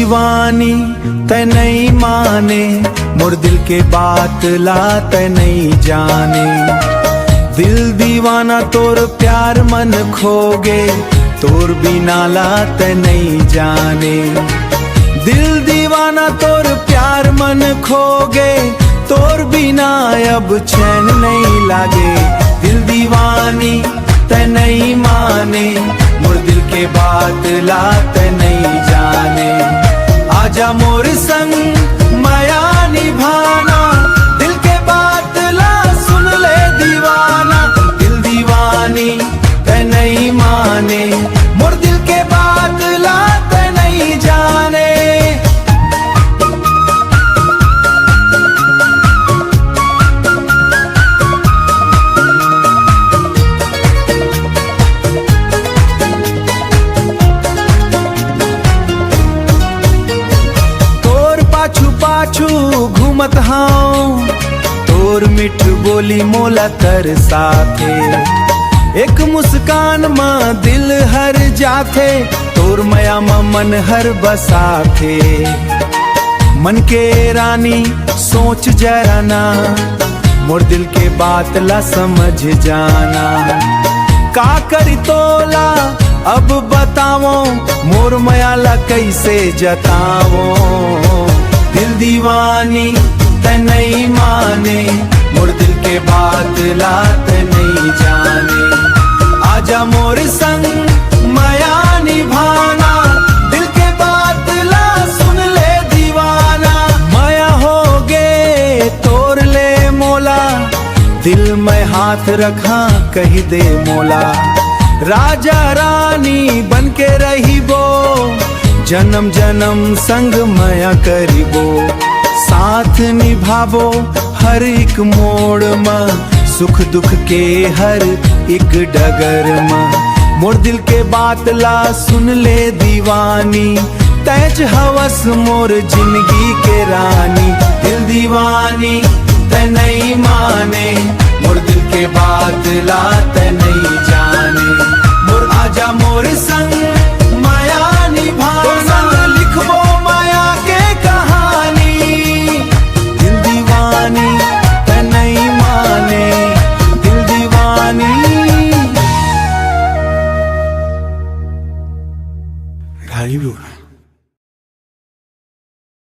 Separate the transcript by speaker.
Speaker 1: दीवानी तै नहीं माने, मोर दिल के बात ला तै नहीं जाने। दिल दीवाना तोर प्यार मन खोगे, तोर बिना ला तै नहीं जाने। दिल दीवाना तोर प्यार मन खोगे, तोर बिना अब चैन नहीं लागे। दिल दीवानी तै नहीं माने, मोर दिल के बात ला तै नहीं जाने। आजा मोर संग माया निभाना, दिल के बात ला सुन ले दीवाना। दिल दीवानी तै नहीं माने, मोर दिल के बात ला तै नहीं जाने। पाछू घूमत हाँ, तोर मिठ बोली मोला तरसाथे। एक मुस्कान माँ दिल हर जाथे, तोर माया माँ मन हर बसाथे। मन के रानी सोच जरा ना, मोर दिल के बात ला समझ जाना। का करी तोला अब बतावो, मोर माया ला कैसे जतावो। दिल दीवानी तै नहीं माने, मोर दिल के बात ला तै नहीं जाने। आजा मोर संग माया निभाना, दिल के बात ला सुन ले दीवाना। माया होगे तोर ले मोला, दिल में हाथ रखा कही दे मोला। राजा रानी बन के रहीबो, जन्म जन्म संग माया करीबो। साथ निभाबो हर एक मोड़ में, सुख दुख के हर एक डगर में। मोर दिल के बात ला सुन ले दीवानी, तैज हवस मोर जिंदगी के रानी। दिल दीवानी तै नहीं माने, मोर दिल के बात ला तै नहीं जाने। मोर आजा मोर संग माया निभाना, लिखबो माया के कहानी। दिल दीवानी तै नहीं माने, दिल दीवानी। ढाई भी हो रहा है।